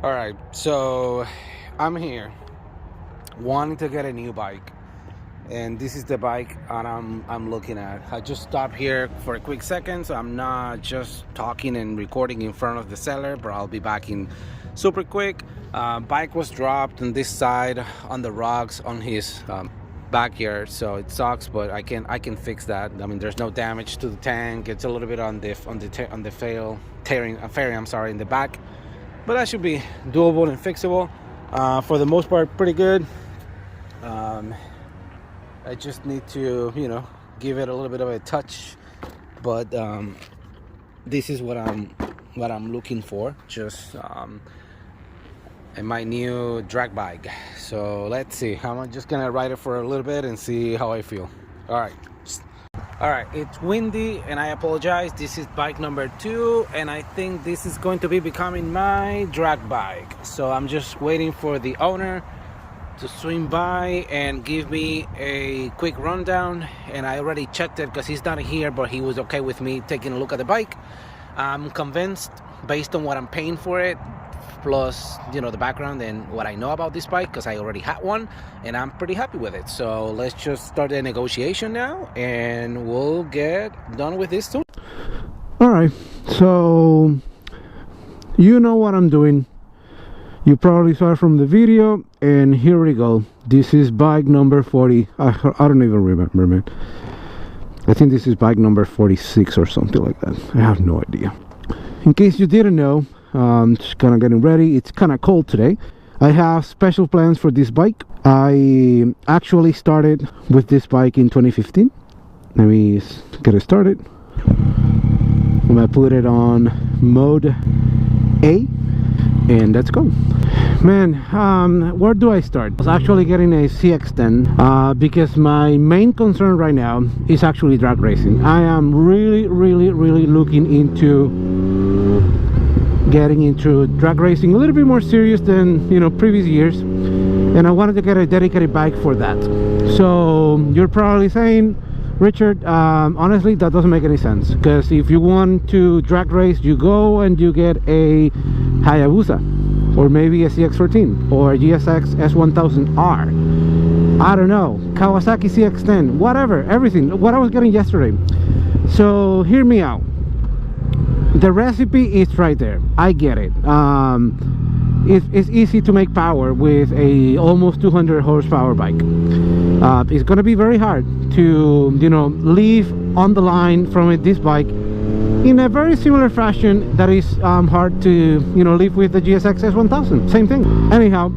All right, so I'm here wanting to get a new bike, and this is the bike that I'm looking at. I just stopped here for a quick second, so I'm not just talking and recording in front of the seller, but I'll be back in super quick. Bike was dropped on this side on the rocks on his backyard, so it sucks, but I can fix that. I mean, there's no damage to the tank. It's a little bit on the fairing, I'm sorry, in the back. But that should be doable and fixable. For the most part, pretty good. I just need to, give it a little bit of a touch. But this is what I'm looking for. Just my new drag bike. So let's see. I'm just gonna ride it for a little bit and see how I feel. All right, it's windy and I apologize. This is bike number 2 and I think this is going to be becoming my drag bike. So I'm just waiting for the owner to swing by and give me a quick rundown. And I already checked it because he's not here, but he was okay with me taking a look at the bike. I'm convinced based on what I'm paying for it, plus the background and what I know about this bike, because I already had one and I'm pretty happy with it. So let's just start the negotiation now and we'll get done with this soon. All right, so you know what I'm doing. You probably saw it from the video, and here we go. This is bike number 40. I don't even remember, man. I think this is bike number 46 or something like that. I have no idea. In case you didn't know, just kind of getting ready. It's kind of cold today. I have special plans for this bike. I actually started with this bike in 2015. Let me get it started. I'm gonna put it on mode A and let's go. Man, where do I start? I was actually getting a CX-10 because my main concern right now is actually drag racing. I am really looking into getting into drag racing a little bit more serious than previous years, and I wanted to get a dedicated bike for that. So you're probably saying, Richard, honestly that doesn't make any sense, because if you want to drag race, you go and you get a Hayabusa or maybe a CX-14 or a GSX S1000R, I don't know, Kawasaki CX-10, whatever, everything what I was getting yesterday. So hear me out. The recipe is right there. I get it. It's easy to make power with a almost 200 horsepower bike. It's gonna be very hard to leave on the line from this bike in a very similar fashion that is hard to leave with the GSX S1000. Same thing. Anyhow,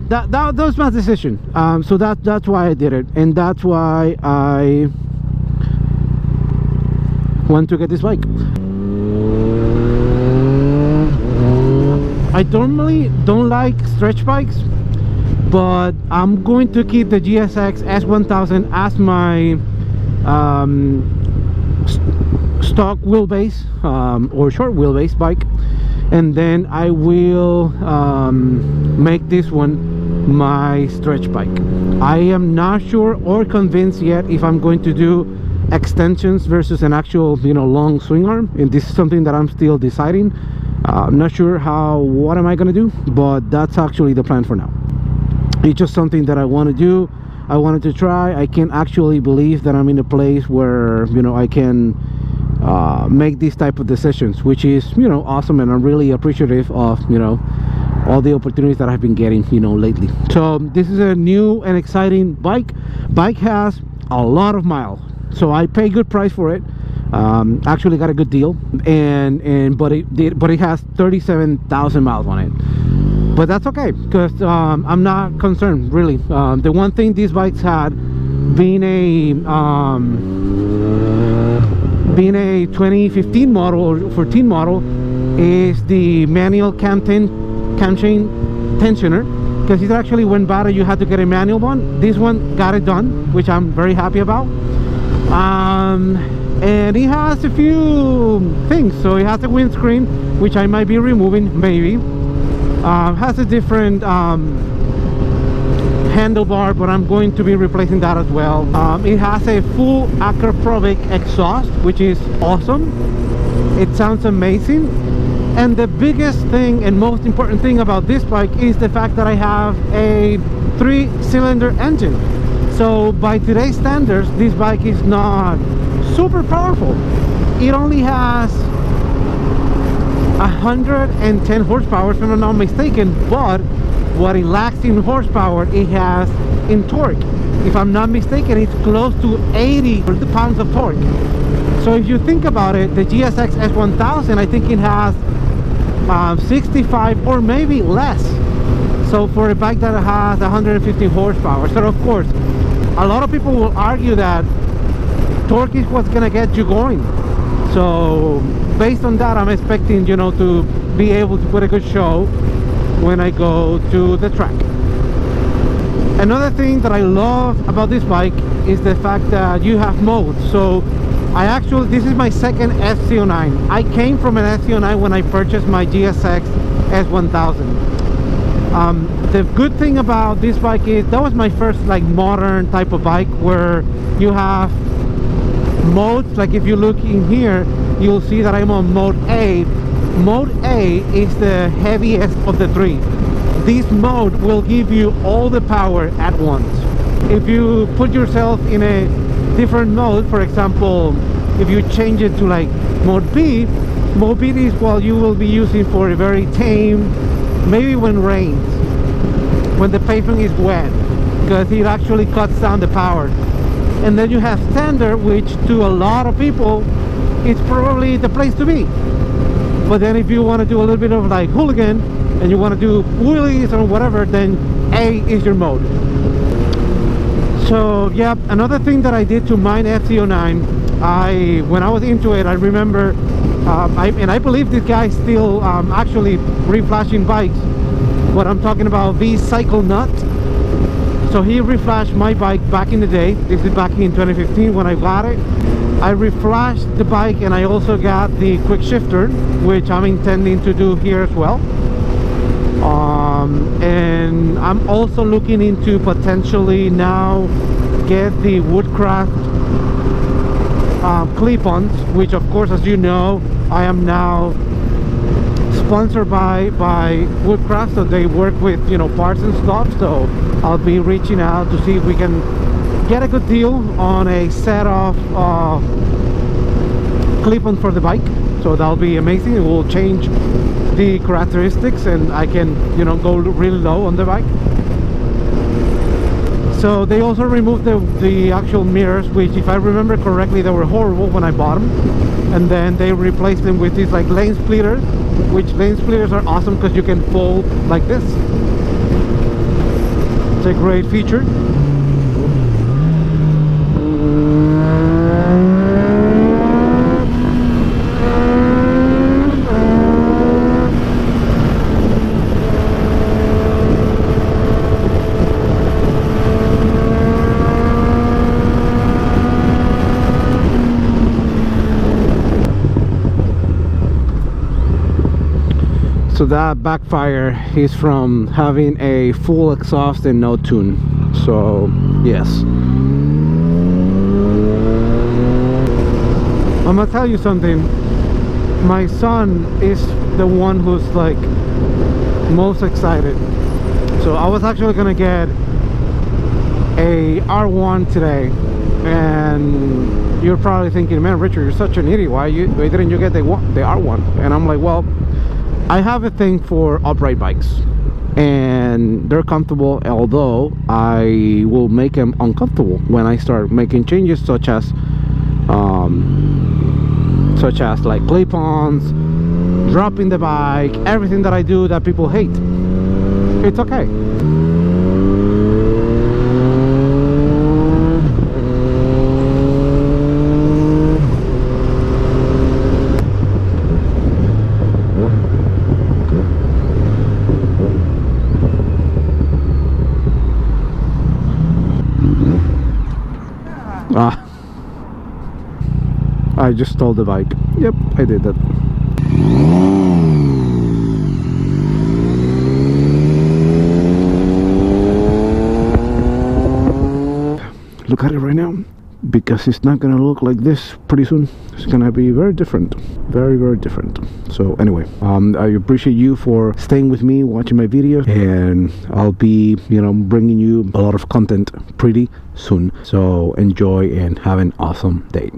that was my decision. So that's why I did it, and that's why I want to get this bike. I normally don't like stretch bikes, but I'm going to keep the GSX S1000 as my stock wheelbase or short wheelbase bike, and then I will make this one my stretch bike. I am not sure or convinced yet if I'm going to do extensions versus an actual long swing arm, and this is something that I'm still deciding. I'm not sure what am I gonna do, but that's actually the plan for now. It's just something that I want to do. I wanted to try. I can't actually believe that I'm in a place where I can make these type of decisions, which is awesome, and I'm really appreciative of all the opportunities that I've been getting lately. So this is a new and exciting bike. Bike has a lot of miles, so I pay good price for it. Actually got a good deal, but it has 37,000 miles on it. But that's okay, because I'm not concerned really. The one thing these bikes had, being a 2015 model or 14 model, is the manual cam chain tensioner, because it actually went bad and you had to get a manual one. This one got it done, which I'm very happy about. And it has a few things. So it has a windscreen, which I might be removing, maybe. Has a different handlebar, but I'm going to be replacing that as well. It has a full Akrapovic exhaust, which is awesome. It sounds amazing. And the biggest thing and most important thing about this bike is the fact that I have a 3-cylinder engine. So by today's standards, this bike is not super powerful. It only has 110 horsepower, if I'm not mistaken, but what it lacks in horsepower, it has in torque. If I'm not mistaken, it's close to 80 pounds of torque. So if you think about it, the GSX S1000, I think it has 65 or maybe less. So for a bike that has 150 horsepower. So of course, a lot of people will argue that torque is what's gonna get you going. So based on that, I'm expecting, you know, to be able to put a good show when I go to the track. Another thing that I love about this bike is the fact that you have modes. So this is my second SC09. I came from an SC09 when I purchased my GSX S1000. The good thing about this bike is that was my first like modern type of bike where you have modes. Like if you look in here, you'll see that I'm on mode A. Mode A is the heaviest of the three. This mode will give you all the power at once. If you put yourself in a different mode, for example, if you change it to like mode B is what you will be using for a very tame, maybe when rains, when the pavement is wet, because it actually cuts down the power. And then you have standard, which to a lot of people it's probably the place to be. But then if you want to do a little bit of like hooligan and you want to do wheelies or whatever, then A is your mode. So yeah, another thing that I did to mine SC09, when I was into it, I remember and I believe this guy still actually reflashing bikes, but I'm talking about V-Cycle Nut. So he reflashed my bike back in the day. This is back in 2015 when I got it. I reflashed the bike, and I also got the quick shifter, which I'm intending to do here as well. And I'm also looking into potentially now get the Woodcraft clip-ons, which of course, as you know, I am now sponsored by Woodcraft, so they work with, you know, parts and stuff. So I'll be reaching out to see if we can get a good deal on a set of clip-ons for the bike. So that'll be amazing. It will change the characteristics and I can, you know, go really low on the bike. So they also removed the actual mirrors, which if I remember correctly, they were horrible when I bought them. And then they replaced them with these like lane splitters, which lane splitters are awesome because you can fold like this. It's a great feature. So that backfire is from having a full exhaust and no tune. So yes, I'm gonna tell you something. My son is the one who's like most excited. So I was actually gonna get a R1 today, and you're probably thinking, man, Richard, you're such an idiot. Why didn't you get the R1? And I'm like, well, I have a thing for upright bikes, and they're comfortable, although I will make them uncomfortable when I start making changes, such as like clip-ons, dropping the bike, everything that I do that people hate. It's okay. I just stole the bike. Yep, I did that. Look at it right now. because it's not gonna look like this pretty soon. It's gonna be very different, very, very different. So anyway, I appreciate you for staying with me, watching my videos, and I'll be, you know, bringing you a lot of content pretty soon. So enjoy and have an awesome day.